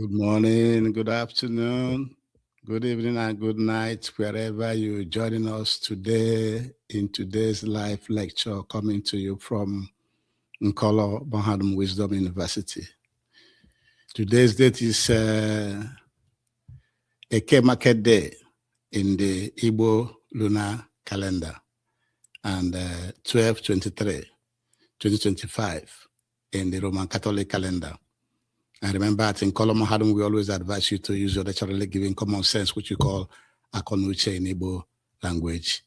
Good morning, good afternoon, good evening, and good night, wherever you're joining us today in today's live lecture coming to you from Nkolo Mahadum Wisdom University. Today's date is Eke Market Day in the Igbo lunar calendar and 12/23/2025 in the Roman Catholic calendar. And remember, at Nkolo Mahadum, we always advise you to use your naturally given common sense, which we call Akonuche in Igbo language.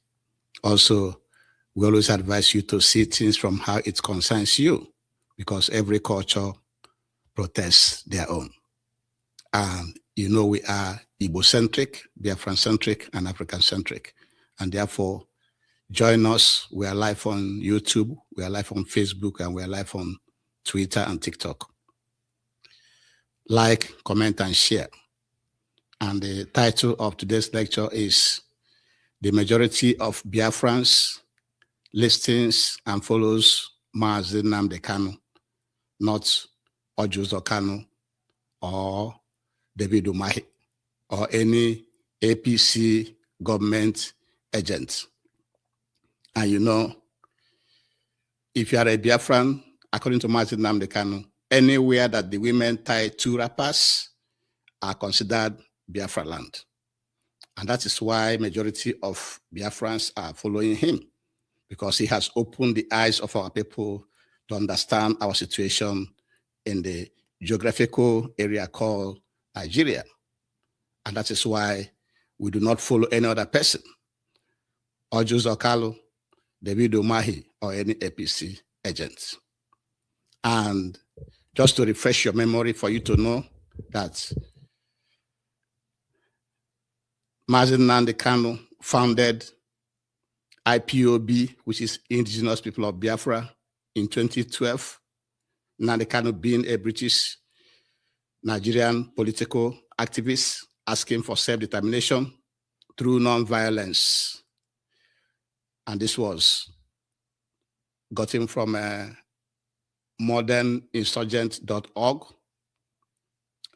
Also, we always advise you to see things from how it concerns you, because every culture protests their own. And you know we are Igbo-centric, Biafran-centric, and African-centric. And therefore, join us. We are live on YouTube, we are live on Facebook, and we are live on Twitter and TikTok. Like, comment, and share. And the title of today's lecture is The Majority of Biafrans Listens and Follows Mazi Nnamdi Kanu, not Orji Uzo Kanu or David Umahi or any APC government agent. And you know, if you are a Biafran, according to Mazi Nnamdi Kanu, anywhere that the women tie two wrappers are considered Biafra land. And that is why majority of Biafrans are following him, because he has opened the eyes of our people to understand our situation in the geographical area called Nigeria. And that is why we do not follow any other person, Orji Uzo Kanu, David Umahi, or any APC agent. And just to refresh your memory for you to know that Mazi Nnamdi Kanu founded IPOB, which is Indigenous People of Biafra, in 2012. Nnamdi Kanu being a British Nigerian political activist asking for self-determination through non-violence. And this was gotten from moderninsurgent.org.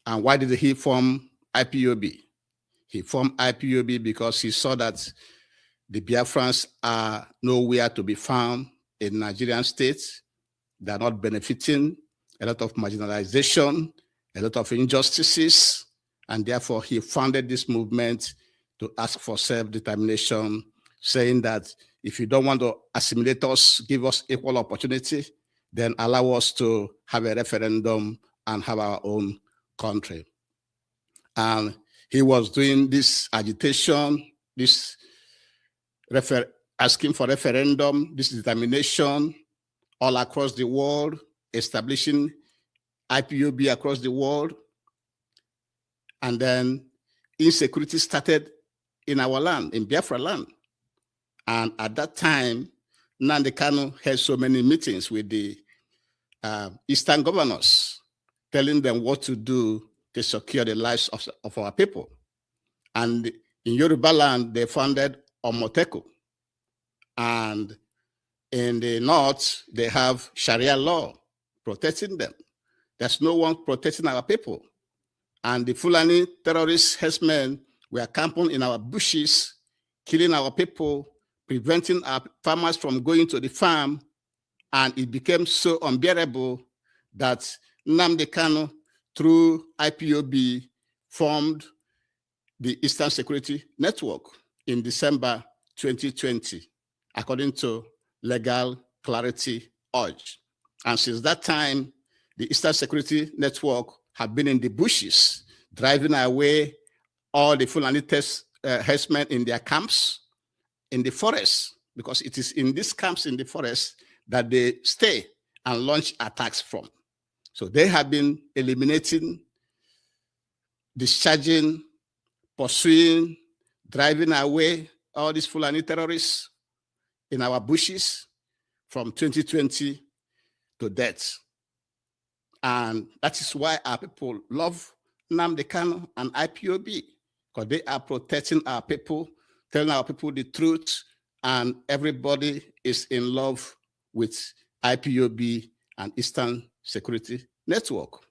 And why did he form IPOB? He formed IPOB because he saw that the Biafrans are nowhere to be found in Nigerian states. They are not benefiting, a lot of marginalization, a lot of injustices, and therefore he founded this movement to ask for self-determination, saying that if you don't want to assimilate us, give us equal opportunity, then allow us to have a referendum and have our own country. And he was doing this agitation, this asking for referendum, this determination all across the world, establishing IPOB across the world. And then insecurity started in our land, in Biafra land. And at that time, Nnamdi Kanu had so many meetings with the Eastern governors, telling them what to do to secure the lives of our people. And in Yoruba land, they founded Omoteko. And in the north, they have Sharia law protecting them. There's no one protecting our people. And the Fulani terrorist herdsmen were camping in our bushes, killing our people, preventing our farmers from going to the farm. And it became so unbearable that Nnamdi Kanu, through IPOB, formed the Eastern Security Network in December 2020, according to Legal Clarity Org. And since that time, the Eastern Security Network have been in the bushes, driving away all the Fulani herdsmen in their camps in the forest, because it is in these camps in the forest that they stay and launch attacks from. So they have been eliminating, discharging, pursuing, driving away all these Fulani terrorists in our bushes from 2020 to death. And that is why our people love Nnamdi Kanu and IPOB, because they are protecting our people, telling our people the truth, and everybody is in love with IPOB and Eastern Security Network.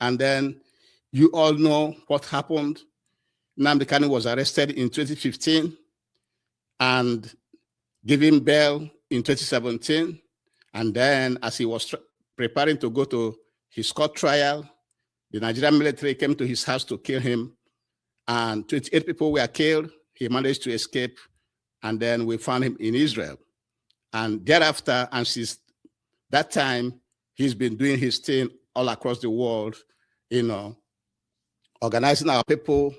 And then You all know what happened. Nnamdi Kanu was arrested in 2015 and given bail in 2017. And then as he was preparing to go to his court trial, the Nigerian military came to his house to kill him, and 28 people were killed. He managed to escape, and then we found him in Israel. And thereafter, and since that time, he's been doing his thing all across the world, you know, organizing our people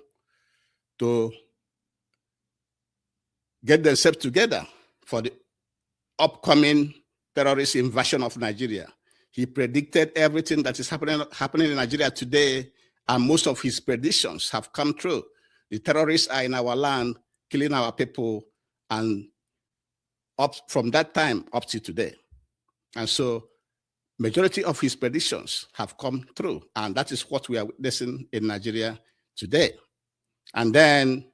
to get themselves together for the upcoming terrorist invasion of Nigeria. He predicted everything that is happening in Nigeria today, and most of his predictions have come true. The terrorists are in our land, killing our people, and up from that time up to today. And so majority of his predictions have come true, and that is what we are witnessing in Nigeria today. And then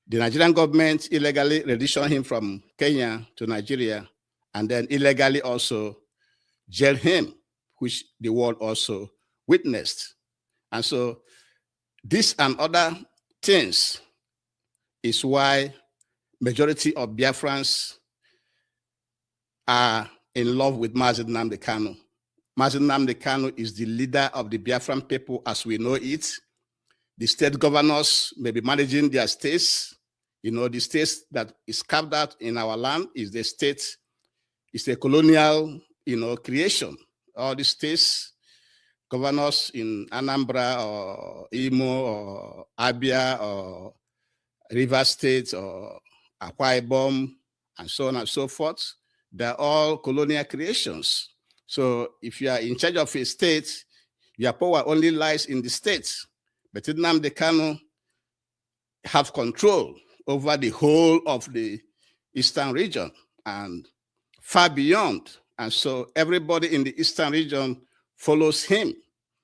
the Nigerian government illegally renditioned him from Kenya to Nigeria, and then illegally also jailed him, which the world also witnessed. And so this and other things is why majority of Biafrans are in love with Mazi Nnamdi Kanu. Mazi Nnamdi Kanu is the leader of the Biafran people as we know it. The state governors may be managing their states. You know, the states that is carved out in our land is the state, it's a colonial, you know, creation. All the states, governors in Anambra or Imo or Abia or Rivers State or Akwa Ibom and so on and so forth, they're all colonial creations. So if you are in charge of a state, your power only lies in the state. But Nnamdi Kanu have control over the whole of the Eastern region and far beyond. And so everybody in the Eastern region follows him.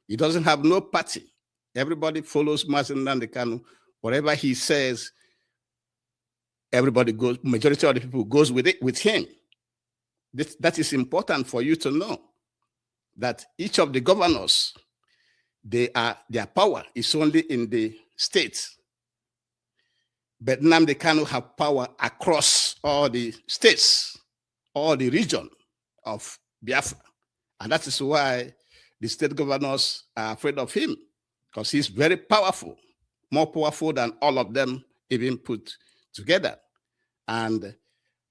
He doesn't have no party. Everybody follows Mazi Nnamdi Kanu. Whatever he says, everybody goes, majority of the people goes with it, with him. That is important for you to know, that each of the governors, their power is only in the states. But Nnamdi Kanu have power across all the states, all the region of Biafra. And that is why the state governors are afraid of him, because he's very powerful, more powerful than all of them even put together. And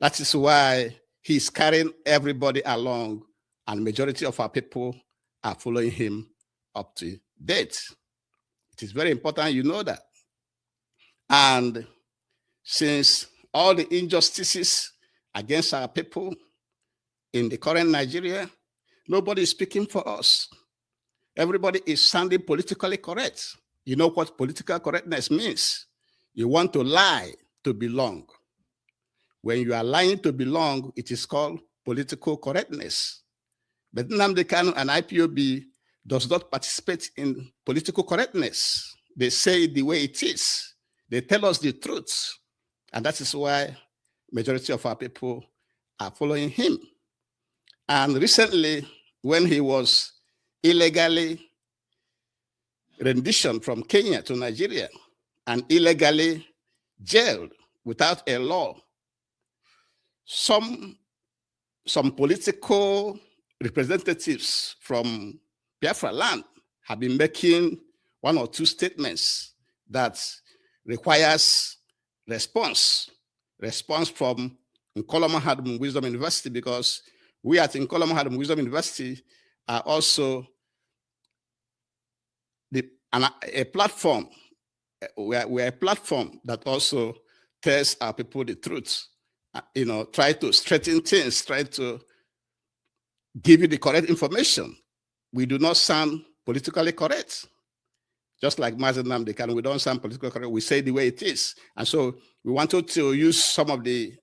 that is why he's carrying everybody along, and majority of our people are following him up to date. It is very important you know that. And since all the injustices against our people in the current Nigeria, nobody is speaking for us. Everybody is sounding politically correct. You know what political correctness means? You want to lie to belong. When you are lying to belong, it is called political correctness. But Nnamdi Kanu and IPOB does not participate in political correctness. They say it the way it is. They tell us the truth. And that is why majority of our people are following him. And recently, when he was illegally renditioned from Kenya to Nigeria and illegally jailed without a law, some political representatives from Biafra land have been making one or two statements that requires response from Nkoloma Mahadum Wisdom University, because we at Nkoloma Mahadum Wisdom University are also a platform. We're a platform that also tells our people the truth. You know, try to straighten things, try to give you the correct information. We do not sound politically correct. Just like Mazi Nnamdi Kanu, we don't sound politically correct. We say the way it is. And so we wanted to use some of the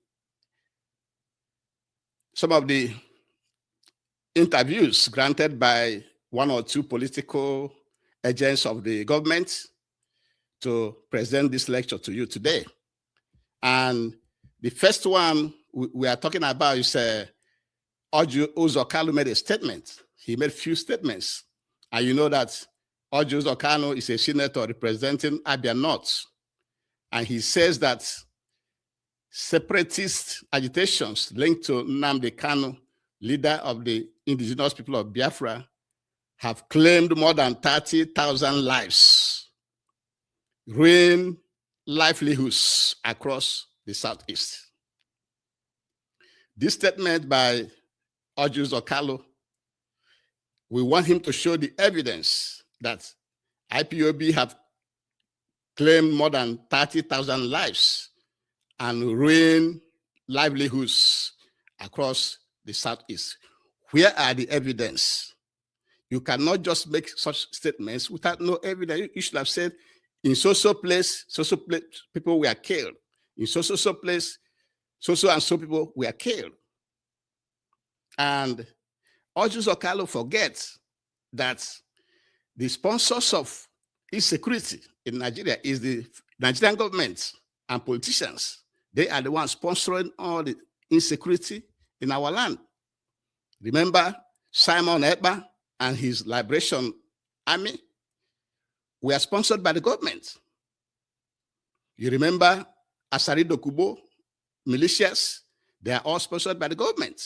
interviews granted by one or two political agents of the government to present this lecture to you today. And the first one we are talking about is Orji Uzo Kanu made a statement. He made few statements. And you know that Orji Uzo Kanu is a senator representing Abia North, and he says that separatist agitations linked to Nnamdi Kanu, leader of the indigenous people of Biafra, have claimed more than 30,000 lives, ruined livelihoods across the Southeast. This statement by Orji Uzo Kanu, we want him to show the evidence that IPOB have claimed more than 30,000 lives and ruined livelihoods across the Southeast. Where are the evidence? You cannot just make such statements without no evidence. You should have said, in so-so place, people were killed. In so-so place, so-so and so people were killed. And Orji Uzo Kanu forgets that the sponsors of insecurity in Nigeria is the Nigerian government and politicians. They are the ones sponsoring all the insecurity in our land. Remember Simon Ekpa and his liberation army were sponsored by the government. You remember Asari Dokubo militias, they are all sponsored by the government.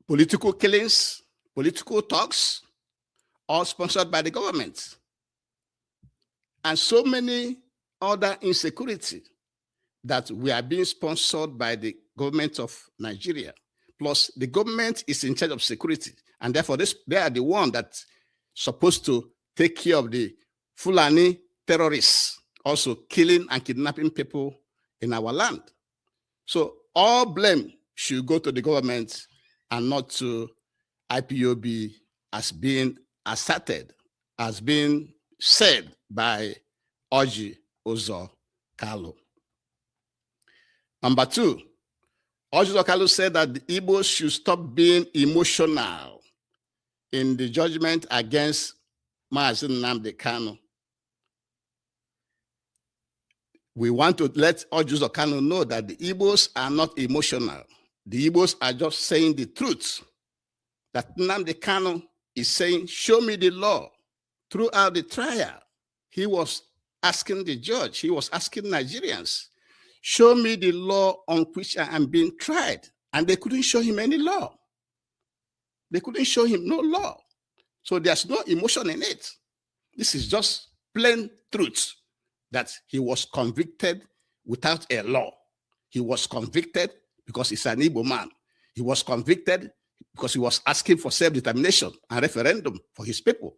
Political killings, political talks, all sponsored by the government. And so many other insecurity that we are being sponsored by the government of Nigeria. Plus, the government is in charge of security, and therefore they are the one that's supposed to take care of the Fulani terrorists, also killing and kidnapping people in our land. So all blame should go to the government and not to IPOB as being asserted, as being said by Orji Uzo Kanu. Number two, Orji Uzo Kanu said that the Igbos should stop being emotional in the judgment against Mazi Nnamdi Kanu. We want to let Orji Uzo Kanu know that the Igbos are not emotional. The Igbos are just saying the truth. That Nnamdi Kanu is saying, show me the law. Throughout the trial, he was asking the judge, he was asking Nigerians, show me the law on which I am being tried. And they couldn't show him any law. They couldn't show him no law. So there's no emotion in it. This is just plain truth that he was convicted without a law. He was convicted because he's an Igbo man. He was convicted because he was asking for self-determination and referendum for his people.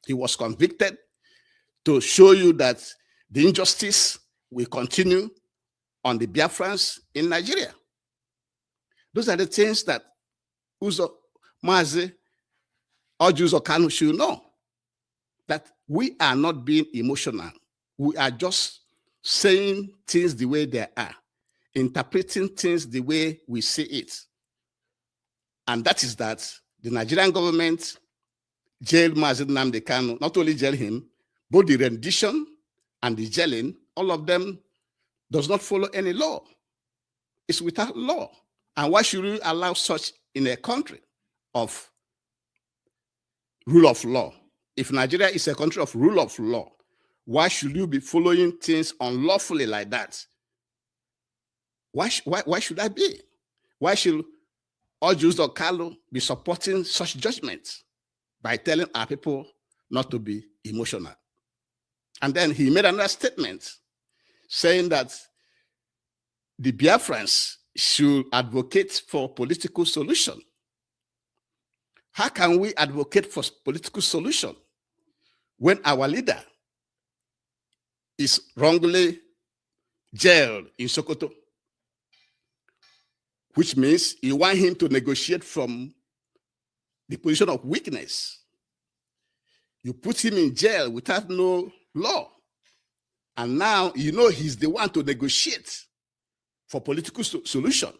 He was convicted to show you that the injustice will continue on the Biafrans in Nigeria. Those are the things that Mazi Orji Uzo Kanu should know, that we are not being emotional. We are just saying things the way they are, interpreting things the way we see it. And that is that the Nigerian government jailed Mazi Nnamdi Kanu, not only jailed him, both the rendition and the jailing, all of them does not follow any law. It's without law. And why should we allow such in a country of rule of law? If Nigeria is a country of rule of law, why should you be following things unlawfully like that? Why should that be? Why should Orji Uzo Kanu be supporting such judgments by telling our people not to be emotional? And then he made another statement saying that the Biafrans should advocate for political solution. How can we advocate for political solution when our leader is wrongly jailed in Sokoto? Which means you want him to negotiate from the position of weakness. You put him in jail without no law. And now you know he's the one to negotiate for political solution.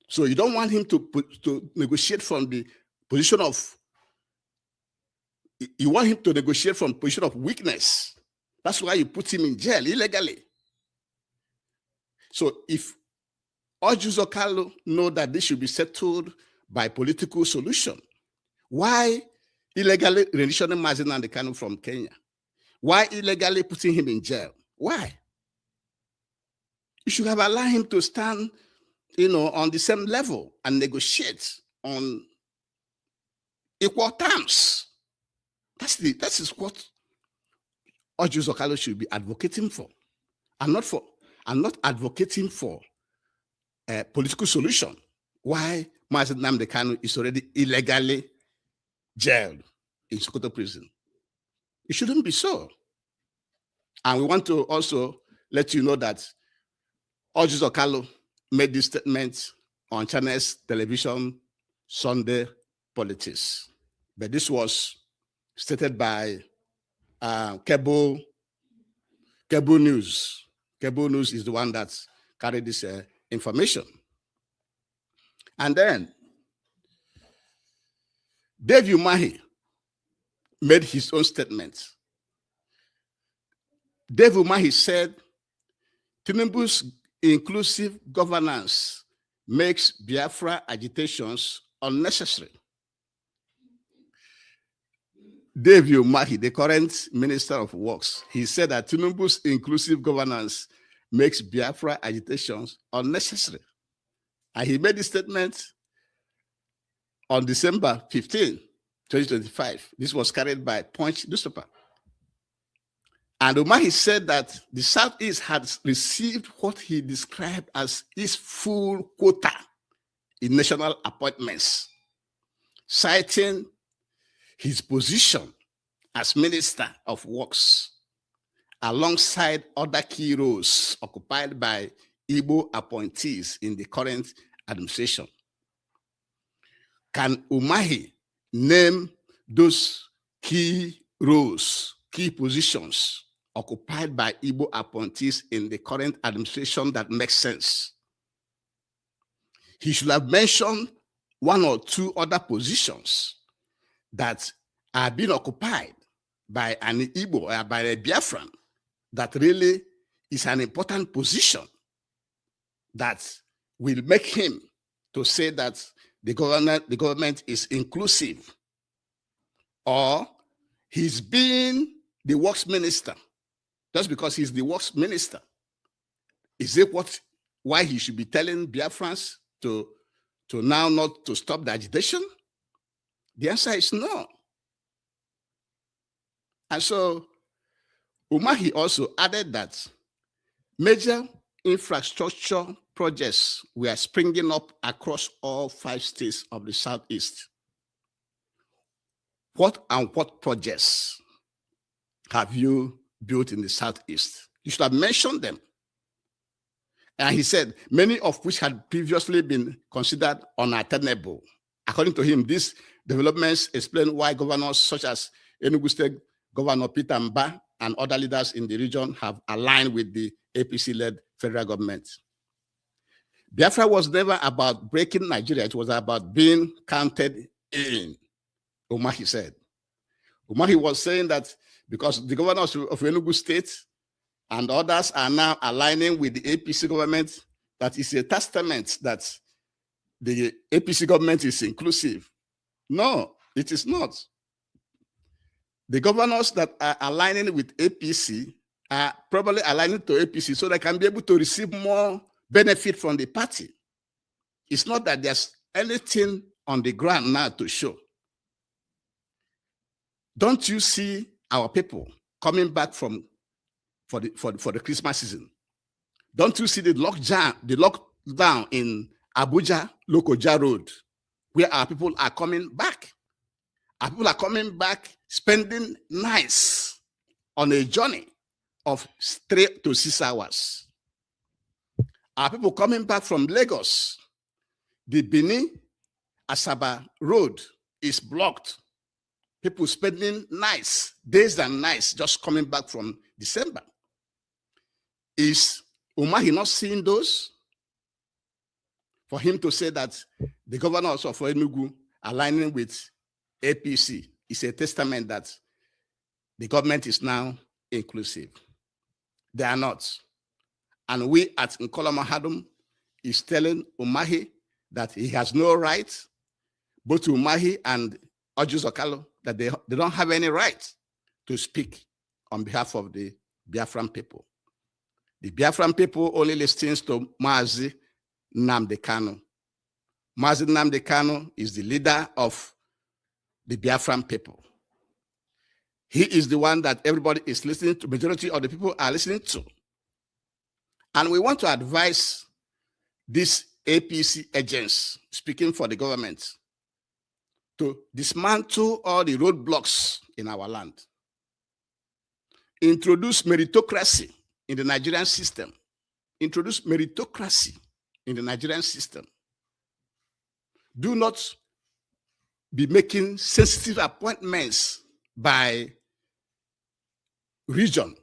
So you don't want him to negotiate from the position of, you want him to negotiate from position of weakness. That's why you put him in jail illegally. So if Orji Uzo Kanu know that this should be settled by political solution, why illegally renditioning Mazi Nnamdi Kanu from Kenya? Why illegally putting him in jail? Why? You should have allowed him to stand, on the same level and negotiate on equal terms. That is what Orji Uzo Kanu should be advocating for, and not advocating for a political solution. Why Mazi Nnamdi Kanu is already illegally jailed in Sokoto prison? It shouldn't be so. And we want to also let you know that Orji Uzo Kanu made this statement on Channels Television Sunday Politics. But this was stated by Cable News. Cable News is the one that carried this information. And then David Umahi made his own statement. David Umahi said, Tinubu's inclusive governance makes Biafra agitations unnecessary. David Umahi, the current Minister of Works, he said that Tinubu's inclusive governance makes Biafra agitations unnecessary. And he made this statement on December 15, 2025. This was carried by Punch newspaper. And Umahi said that the Southeast had received what he described as his full quota in national appointments, citing his position as Minister of Works alongside other key roles occupied by Igbo appointees in the current administration. Can Umahi name those key roles, key positions occupied by Igbo appointees in the current administration that makes sense? He should have mentioned one or two other positions that are being occupied by an Igbo or by a Biafran that really is an important position that will make him to say that the government is inclusive, or he's being the works minister just because he's the works minister. Is it why he should be telling Biafrans to now not to stop the agitation? The answer is no. And so Umahi also added that major infrastructure projects were springing up across all 5 states of the Southeast. What projects have you built in the Southeast? You should have mentioned them. And he said, many of which had previously been considered unattainable. According to him, these developments explain why governors such as Enugu State Governor Peter Mba and other leaders in the region have aligned with the APC-led federal government. Biafra was never about breaking Nigeria. It was about being counted in, Umahi said. Umahi was saying that because the governors of Enugu State and others are now aligning with the APC government, that is a testament that the APC government is inclusive. No, it is not. The governors that are aligning with APC are probably aligning to APC so they can be able to receive more benefit from the party. It's not that there's anything on the ground now to show. Don't you see our people coming back for the Christmas season? Don't you see the lockdown in Abuja, Lokoja Road, where our people are coming back? Our people are coming back, spending nights on a journey of 3 to 6 hours. Our people coming back from Lagos, the Benin Asaba Road is blocked. People spending nights, days and nights, just coming back from December. Is Umahi not seeing those? For him to say that the governors of Enugu aligning with APC is a testament that the government is now inclusive. They are not. And we at Nkola Mahadum is telling Umahi that he has no right, both Umahi and Orji Uzo Kanu that they don't have any right to speak on behalf of the Biafran people. The Biafran people only listens to Mazi Nnamdi Kanu. Mazi Nnamdi Kanu is the leader of the Biafran people. He is the one that everybody is listening to, majority of the people are listening to. And we want to advise these APC agents speaking for the government to dismantle all the roadblocks in our land. Introduce meritocracy in the Nigerian system. Introduce meritocracy in the Nigerian system. Do not be making sensitive appointments by region.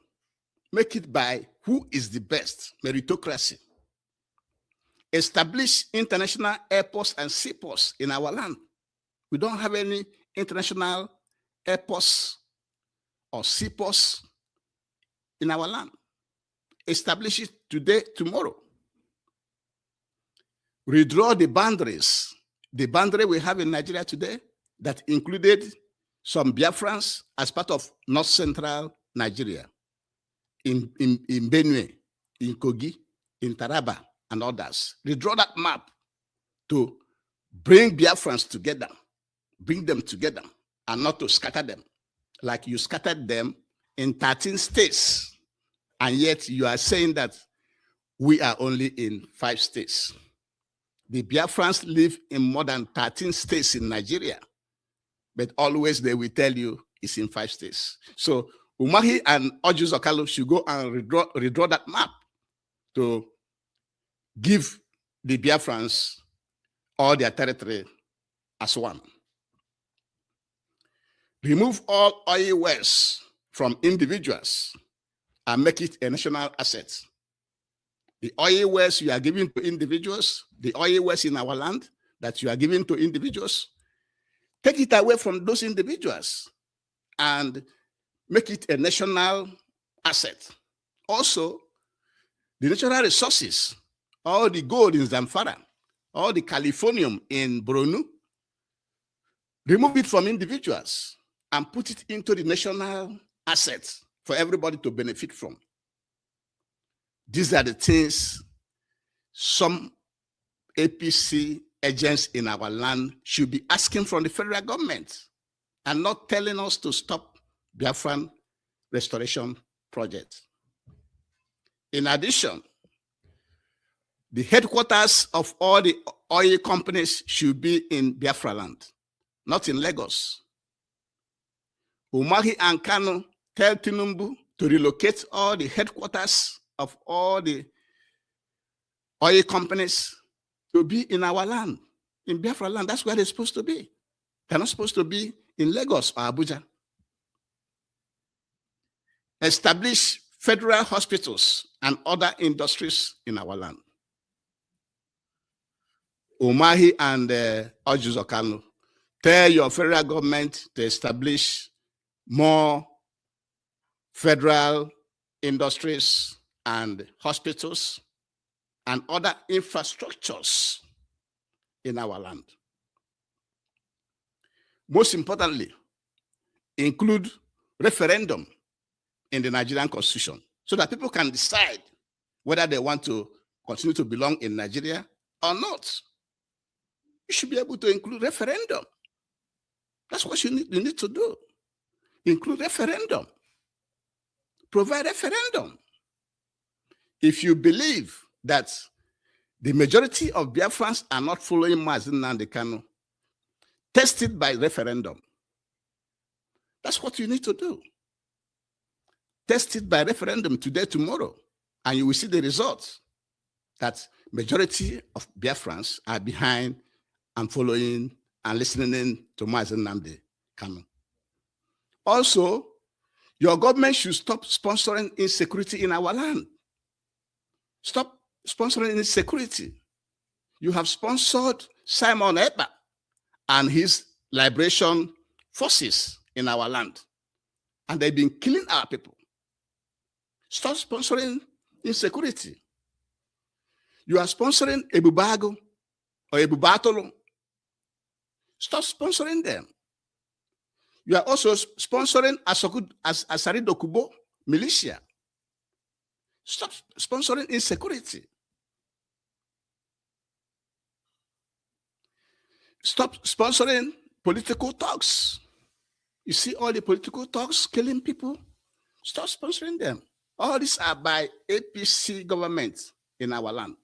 Make it by who is the best, meritocracy. Establish international airports and seaports in our land. We don't have any international airports or seaports in our land. Establish it today, tomorrow. Redraw the boundaries. The boundary we have in Nigeria today that included some Biafrans as part of North Central Nigeria, in Benue, in Kogi, in Taraba, and others. Redraw that map to bring Biafrans together, bring them together, and not to scatter them, like you scattered them in 13 states, and yet you are saying that we are only in 5 states. The Biafrans live in more than 13 states in Nigeria, but always they will tell you it's in 5 states. So Umahi and Orji Uzo Kanu should go and redraw that map to give the Biafrans all their territory as one. Remove all oil wells from individuals and make it a national asset. The oil wells you are giving to individuals, the oil wells in our land that you are giving to individuals, take it away from those individuals and make it a national asset. Also, the natural resources, all the gold in Zamfara, all the californium in Borno, remove it from individuals and put it into the national assets for everybody to benefit from. These are the things some APC agents in our land should be asking from the federal government and not telling us to stop Biafran restoration project. In addition, the headquarters of all the oil companies should be in Biafra land, not in Lagos. Umahi and Kanu tell Tinubu to relocate all the headquarters of all the oil companies to be in our land, in Biafra land. That's where they're supposed to be. They're not supposed to be in Lagos or Abuja. Establish federal hospitals and other industries in our land. Umahi and Orji Uzo Kanu, tell your federal government to establish more federal industries and hospitals and other infrastructures in our land. Most importantly, include referendum in the Nigerian Constitution so that people can decide whether they want to continue to belong in Nigeria or not. You should be able to include referendum. That's what you need to do. Include referendum. Provide referendum. If you believe that the majority of Biafrans are not following Mazi Nnamdi Kanu, test it by referendum. That's what you need to do. Test it by referendum today, tomorrow, and you will see the results that majority of Biafrans are behind and following and listening to Mazi Nnamdi Kanu. Also, your government should stop sponsoring insecurity in our land. Stop sponsoring insecurity. You have sponsored Simon Ekpa and his liberation forces in our land, and they've been killing our people. Stop sponsoring insecurity. You are sponsoring Ebubago or Ebubatolo. Stop sponsoring them. You are also sponsoring Asari Dokubo militia. Stop sponsoring insecurity. Stop sponsoring political talks. You see all the political talks killing people? Stop sponsoring them. All these are by APC government in our land.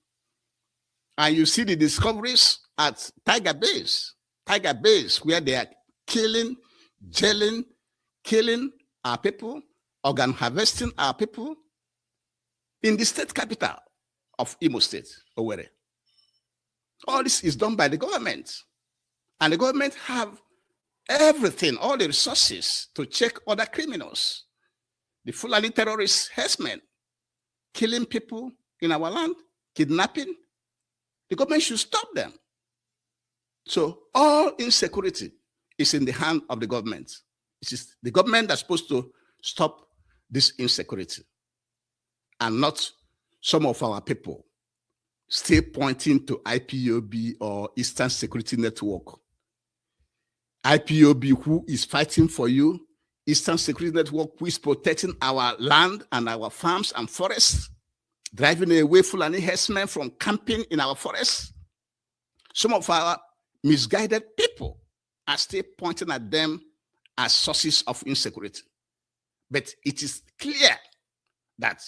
And you see the discoveries at Tiger Base, where they are killing, jailing, killing our people, organ harvesting our people in the state capital of Imo State, Owerri. All this is done by the government. And the government have everything, all the resources to check other criminals. The Fulani terrorists, herdsmen, killing people in our land, kidnapping. The government should stop them. So all insecurity is in the hand of the government. It is the government that's supposed to stop this insecurity, and not some of our people still pointing to IPOB or Eastern Security Network. IPOB, who is fighting for you, Eastern Security Network, who is protecting our land and our farms and forests, driving away Fulani herdsmen from camping in our forests. Some of our misguided people are still pointing at them as sources of insecurity. But it is clear that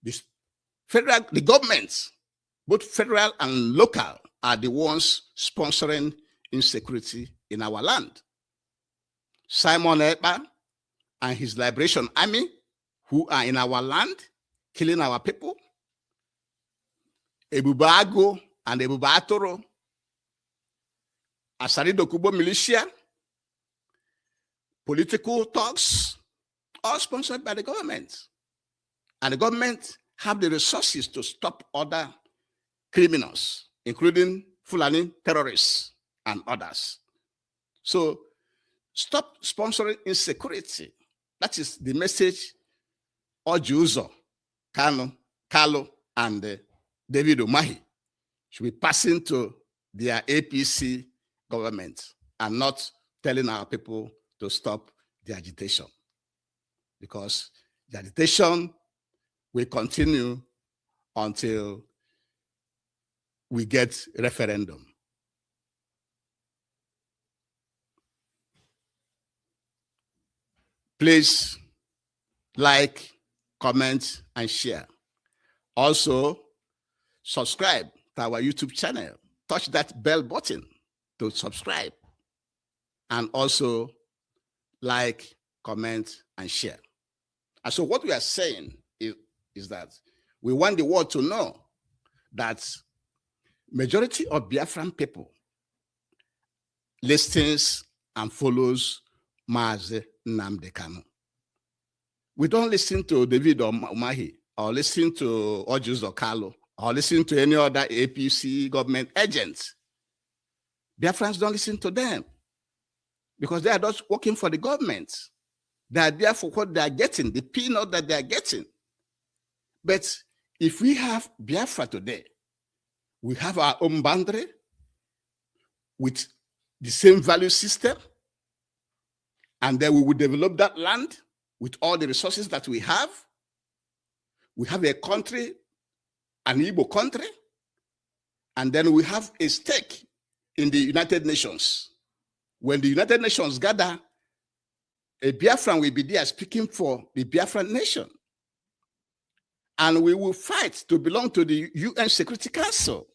the governments, both federal and local, are the ones sponsoring insecurity in our land. Simon Ekpa and his Liberation Army, who are in our land, killing our people. Ebubago and Ebubatoro, Asari Dokubo militia, political talks, all sponsored by the government. And the government have the resources to stop other criminals, including Fulani terrorists and others. So stop sponsoring insecurity. That is the message Orji Uzo Kanu, and David Umahi should be passing to their APC government, and not telling our people to stop the agitation. Because the agitation will continue until we get referendum. Please like, comment, and share. Also, subscribe to our YouTube channel. Touch that bell button to subscribe. And also, like, comment, and share. And so what we are saying is that we want the world to know that majority of Biafran people listens and follows Mazi Nnamdi Kanu. We don't listen to David Umahi or listen to Orji Uzo Kanu or listen to any other APC government agents. Biafrans don't listen to them because they are just working for the government. They are there for what they are getting, the peanut that they are getting. But if we have Biafra today, we have our own boundary with the same value system, and then we will develop that land with all the resources that we have. We have a country, an Igbo country, and then we have a stake in the United Nations. When the United Nations gather, a Biafran will be there speaking for the Biafran nation. And we will fight to belong to the UN Security Council.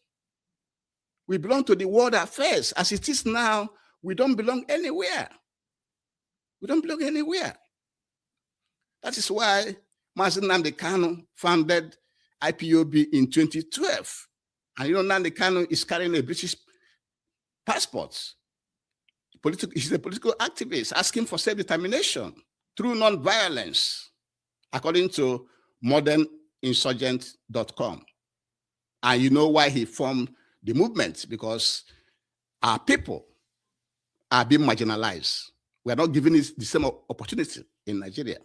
We belong to the world affairs. As it is now, we don't belong anywhere. We don't belong anywhere. That is why Mazi Nnamdi Kanu founded IPOB in 2012. And you know, Nnamdi Kanu is carrying a British passport. He's a political activist asking for self-determination through non-violence, according to moderninsurgent.com. And you know why he formed the movement? Because our people are being marginalized. We are not given the same opportunity in Nigeria.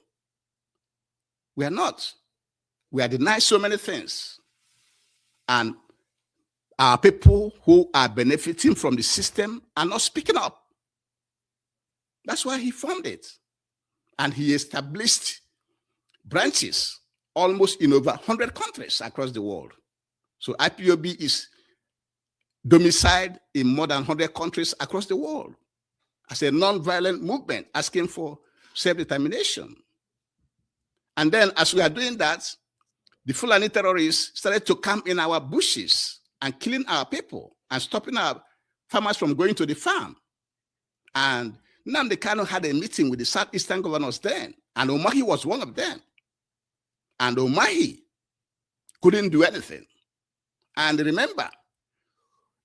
We are not. We are denied so many things. And our people who are benefiting from the system are not speaking up. That's why he formed it. And he established branches almost in over 100 countries across the world. So IPOB is domiciled in more than 100 countries across the world as a non-violent movement asking for self-determination. And then as we are doing that, the Fulani terrorists started to camp in our bushes and killing our people and stopping our farmers from going to the farm. And Nnamdi Kanu had a meeting with the Southeastern governors then, and Umahi was one of them. And Umahi couldn't do anything. And remember,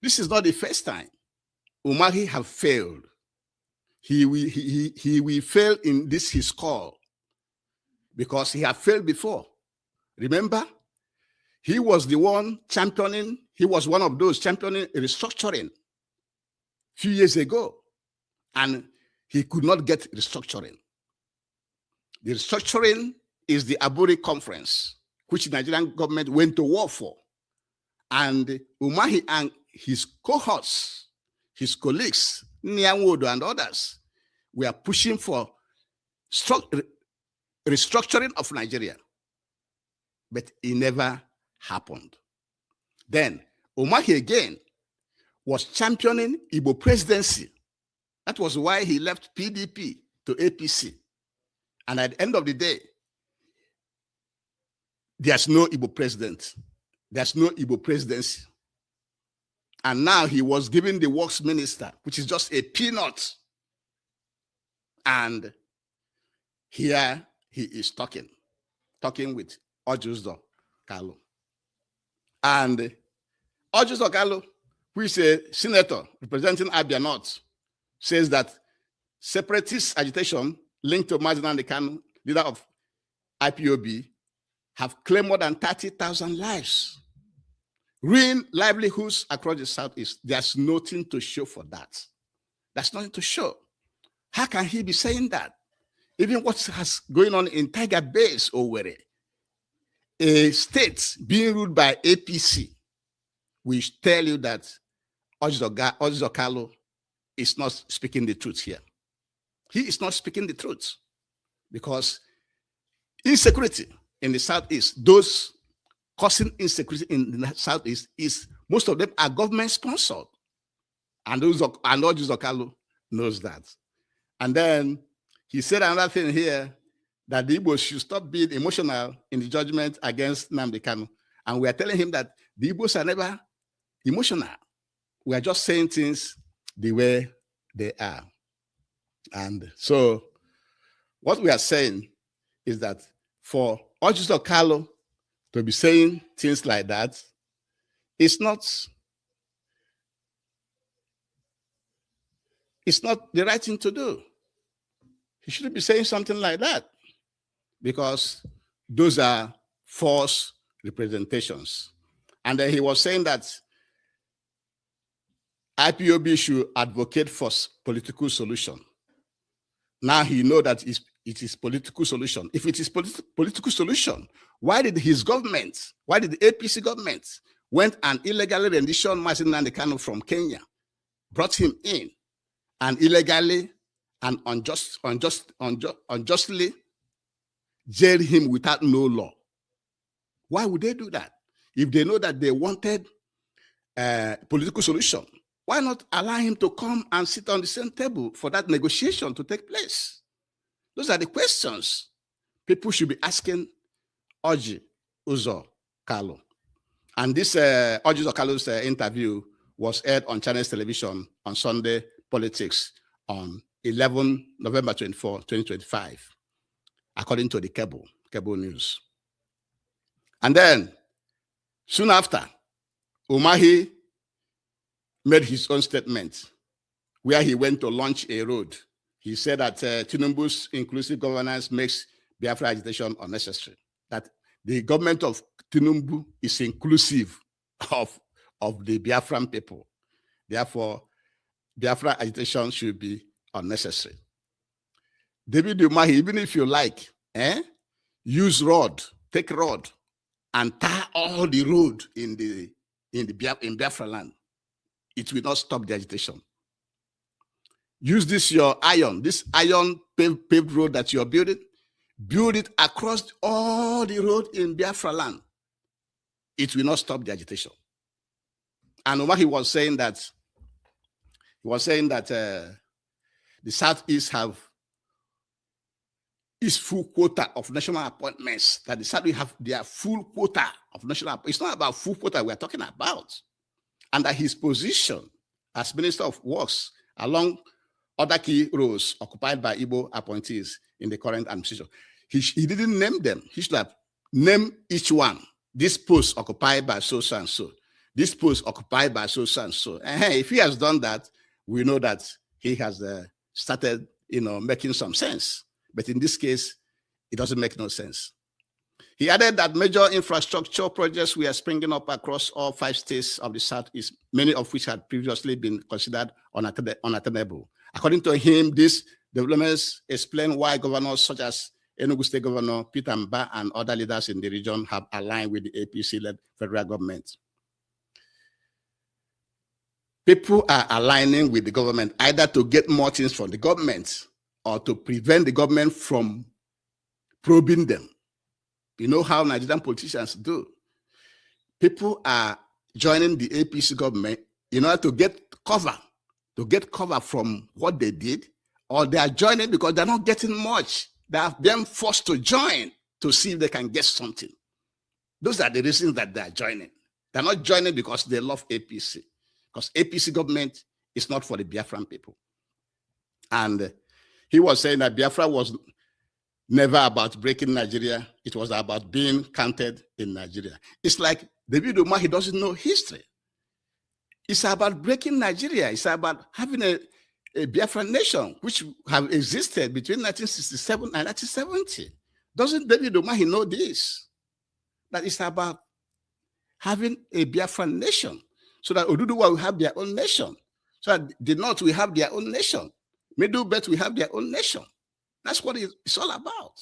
this is not the first time Umahi have failed. He will fail in this his call because he had failed before. Remember, he was the one championing, he was one of those championing restructuring a few years ago, and he could not get restructuring. The restructuring is the Aburi Conference, which the Nigerian government went to war for. And Umahi and his cohorts, his colleagues, Nyanwodo and others, were pushing for restructuring of Nigeria. But it never happened. Then Umahi again was championing Igbo presidency. That was why he left PDP to APC. And at the end of the day, there's no Igbo president. There's no Igbo presidency. And now he was given the works minister, which is just a peanut. And here he is talking with Orji Uzo Kanu. And Orji Uzo Kanu, who is a senator representing Abia North, says that separatist agitation linked to Mazi Nnamdi Kanu, leader of IPOB, have claimed more than 30,000 lives, ruined livelihoods across the Southeast. There's nothing to show for that. There's nothing to show. How can he be saying that? Even what has going on in Tiger Base, Owerri, a state being ruled by APC, we tell you that Orji Uzo Kanu is not speaking the truth here. He is not speaking the truth because insecurity in the Southeast, those causing insecurity in the Southeast, is most of them are government sponsored. And Orji Uzo Kanu knows that. And then he said another thing here, that the Igbos should stop being emotional in the judgment against Nnamdi Kanu. And we are telling him that the Igbos are never emotional. We are just saying things the way they are. And so what we are saying is that for Orji Uzo Kanu to be saying things like that, it's not the right thing to do. He shouldn't be saying something like that because those are false representations. And then he was saying that IPOB should advocate for political solution. Now he knows that it is political solution. If it is political solution, why did his government, why did the APC government went and illegally renditioned Mazi Nnamdi Kanu from Kenya, brought him in, and illegally and unjustly jailed him without no law? Why would they do that? If they know that they wanted a political solution, why not allow him to come and sit on the same table for that negotiation to take place? Those are the questions people should be asking Orji Uzo Kanu. And this Orji Uzo Kanu's interview was aired on Channels Television on Sunday Politics on 11 November 24, 2025, according to the cable news. And then, soon after, Umahi made his own statement where he went to launch a road. He said that Tinubu's inclusive governance makes Biafra agitation unnecessary, that the government of Tinubu is inclusive of the Biafran people. Therefore, Biafra agitation should be unnecessary. David Umahi, even if you like, use rod, take rod, and tar all the road in Biafra land. It will not stop the agitation. use your iron paved road that you're building, build it across all the road in Biafra land. It will not stop the agitation. And Umahi was saying that the Southeast have its full quota of national appointments, that the South will have their full quota of national appointments. It's not about full quota we're talking about. And that his position as Minister of Works along other key roles occupied by Igbo appointees in the current administration, he didn't name them. He should have named each one. This post occupied by so and so. This post occupied by so and so. And if he has done that, we know that he has started, making some sense. But in this case, it doesn't make no sense. He added that major infrastructure projects were springing up across all 5 states of the Southeast, many of which had previously been considered unattainable. According to him, these developments explain why governors such as Enugu State Governor Peter Mba and other leaders in the region have aligned with the APC-led federal government. People are aligning with the government either to get more things from the government or to prevent the government from probing them. You know how Nigerian politicians do. People are joining the APC government in order to get cover from what they did, or they are joining because they're not getting much. They are being forced to join to see if they can get something. Those are the reasons that they are joining. They're not joining because they love APC, because APC government is not for the Biafran people. And he was saying that Biafra was never about breaking Nigeria. It was about being counted in Nigeria. It's like David Umahi doesn't know history. It's about breaking Nigeria. It's about having a Biafran nation, which have existed between 1967 and 1970. Doesn't David Umahi know this? That it's about having a Biafran nation, so that Oduduwa will have their own nation, so that the North will have their own nation, Middle Belt will have their own nation. That's what it's all about.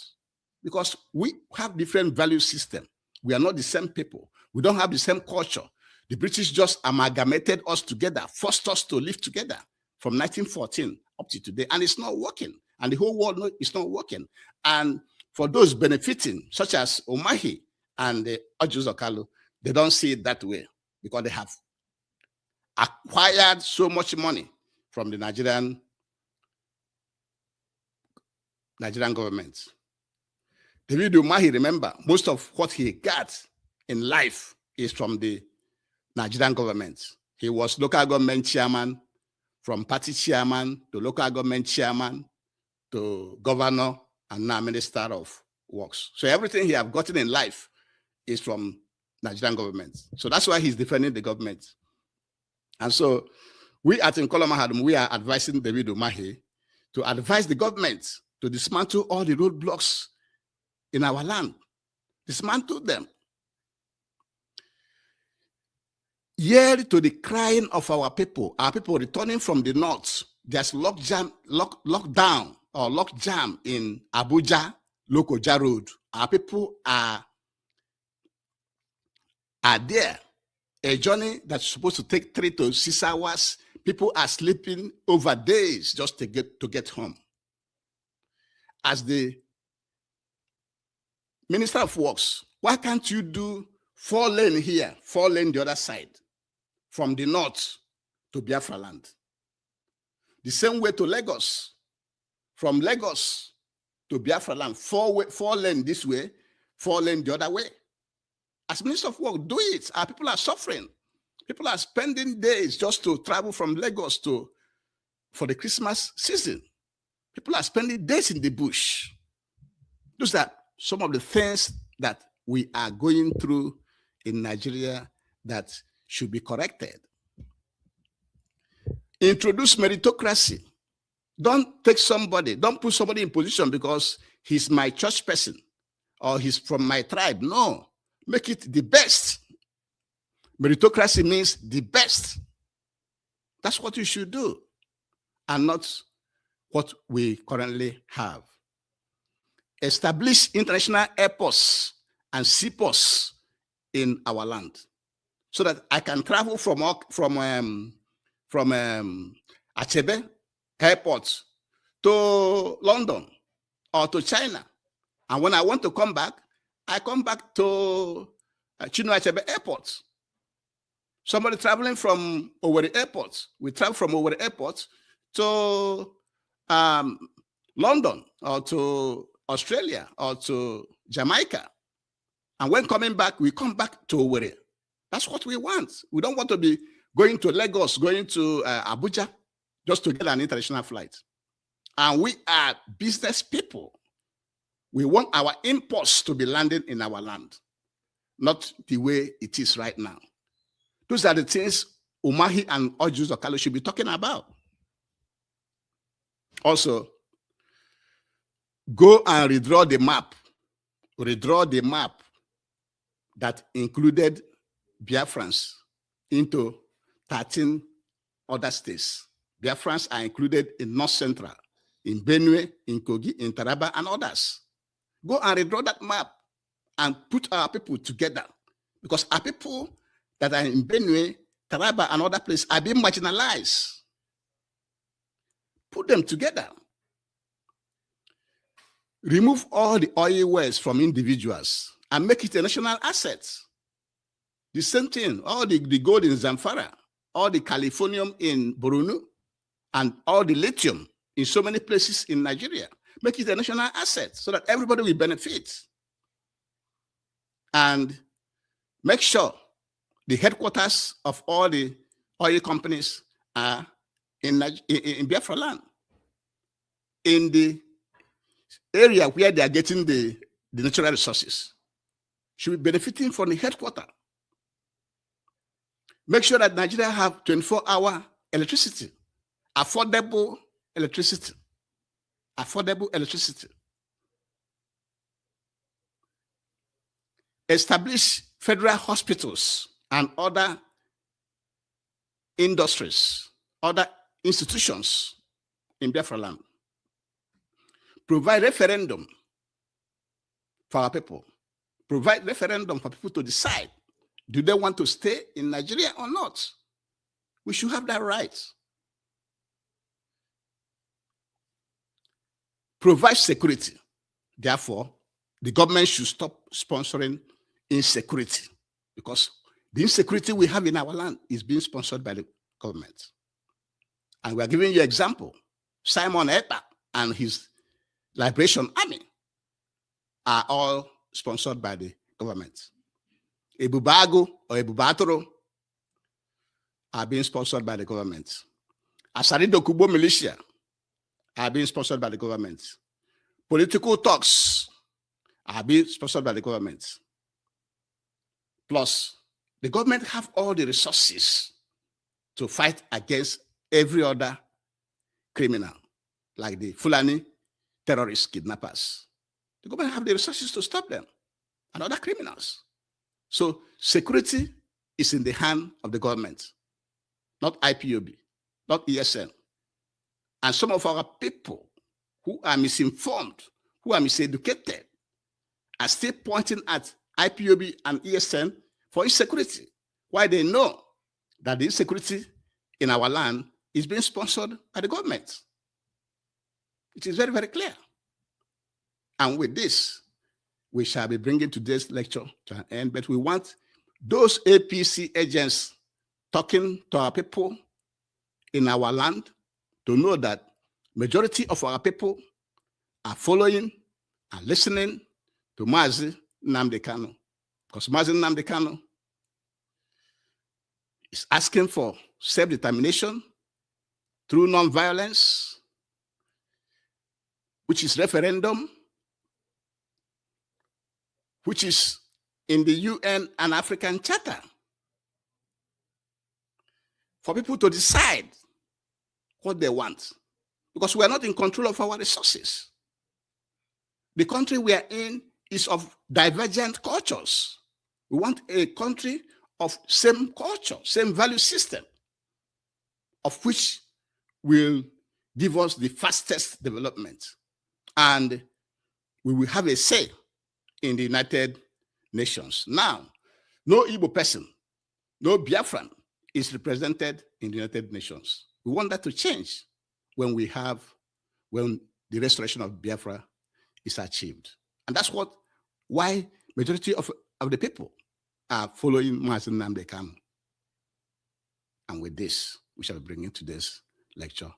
Because we have different value system. We are not the same people. We don't have the same culture. The British just amalgamated us together, forced us to live together from 1914 up to today, and it's not working. And the whole world knows it's not working. And for those benefiting, such as Umahi and Orji Uzo Kanu, they don't see it that way because they have acquired so much money from the Nigerian government. David Umahi, remember, most of what he got in life is from the Nigerian government. He was local government chairman, from party chairman to local government chairman to governor and now minister of works. So everything he have gotten in life is from Nigerian government. So that's why he's defending the government. And so we at Nkola Mahadum, we are advising David Umahi to advise the government to dismantle all the roadblocks in our land. Dismantle them. Yell to the crying of our people returning from the north. There's lockdown in Abuja, Lokoja Road. Our people are there. A journey that's supposed to take 3 to 6 hours. People are sleeping over days just to get home. As the Minister of Works, why can't you do 4 lane here, 4 lane the other side, from the north to Biafra land? The same way to Lagos, from Lagos to Biafra land, 4 lane this way, 4 lane the other way. As Minister of Work, do it. Our people are suffering. People are spending days just to travel from Lagos for the Christmas season. People are spending days in the bush. Those are some of the things that we are going through in Nigeria that should be corrected. Introduce meritocracy. Don't put somebody in position because he's my church person or he's from my tribe. No, make it the best. Meritocracy means the best. That's what you should do, and not what we currently have. Establish international airports and seaports in our land, so that I can travel from Achebe airport to London or to China. And when I want to come back, I come back to Chinua Achebe Airport. Somebody traveling from Owerri Airport, we travel from Owerri Airport to London or to Australia or to Jamaica. And when coming back, we come back to Owerri. That's what we want. We don't want to be going to Lagos, going to Abuja, just to get an international flight. And we are business people. We want our imports to be landing in our land, not the way it is right now. Those are the things Umahi and Orji Uzo Kanu should be talking about. Also, go and redraw the map. Redraw the map that included Biafrans into 13 other states. Biafrans are included in North Central, in Benue, in Kogi, in Taraba, and others. Go and redraw that map and put our people together, because our people that are in Benue, Taraba, and other places are being marginalized. Put them together. Remove all the oil wells from individuals and make it a national asset. The same thing, all the gold in Zamfara, all the californium in Borno, and all the lithium in so many places in Nigeria. Make it a national asset so that everybody will benefit. And make sure the headquarters of all the oil companies are in Biafra land, in the area where they are getting the natural resources. Should be benefiting from the headquarters. Make sure that Nigeria have 24-hour electricity, affordable electricity. Affordable electricity. Establish federal hospitals and other industries, other institutions in Biafra land. Provide referendum for our people. Provide referendum for people to decide, do they want to stay in Nigeria or not? We should have that right. Provide security. Therefore, the government should stop sponsoring insecurity, because the insecurity we have in our land is being sponsored by the government. And we are giving you an example. Simon Ekpa and his Liberation Army are all sponsored by the government. Ebubago or Ebubatoro are being sponsored by the government. Asarido Kubo militia are being sponsored by the government. Political talks are being sponsored by the government. Plus, the government have all the resources to fight against every other criminal, like the Fulani terrorist kidnappers. The government have the resources to stop them and other criminals. So security is in the hand of the government, not IPOB, not ESN. And some of our people who are misinformed, who are miseducated, are still pointing at IPOB and ESN for insecurity, while they know that the insecurity in our land is being sponsored by the government. It is very, very clear. And with this, we shall be bringing today's lecture to an end, but we want those APC agents talking to our people in our land to know that majority of our people are following and listening to Mazi Nnamdi Kanu, because Mazi Nnamdi Kanu is asking for self-determination through non-violence, which is referendum, which is in the UN and African Charter, for people to decide what they want, because we are not in control of our resources. The country we are in is of divergent cultures. We want a country of same culture, same value system, of which will give us the fastest development. And we will have a say in the United Nations. Now, no Igbo person, no Biafran is represented in the United Nations. We want that to change. when the restoration of Biafra is achieved. And that's why majority of the people are following Mazi Nnamdi Kanu. And with this, we shall bring today's lecture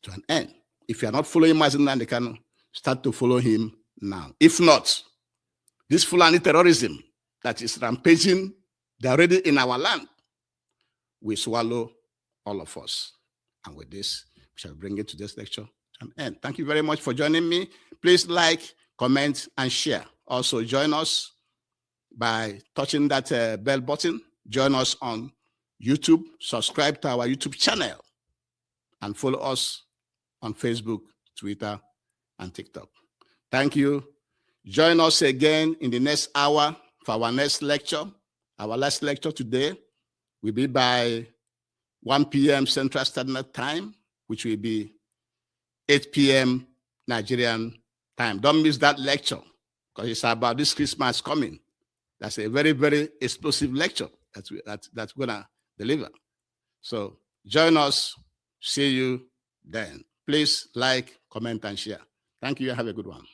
to an end. If you are not following Mazi Nnamdi Kanu, start to follow him now. If not, this Fulani terrorism that is rampaging, they're already in our land, will swallow all of us. And with this, we shall bring today's lecture to an end. Thank you very much for joining me. Please like, comment, and share. Also, join us by touching that bell button. Join us on YouTube. Subscribe to our YouTube channel. And follow us on Facebook, Twitter, and TikTok. Thank you. Join us again in the next hour for our next lecture. Our last lecture today will be by 1 p.m. Central Standard Time, which will be 8 p.m. Nigerian time. Don't miss that lecture, because it's about this Christmas coming. That's a very, very explosive lecture that's going to deliver. So join us. See you then. Please like, comment, and share. Thank you, and have a good one.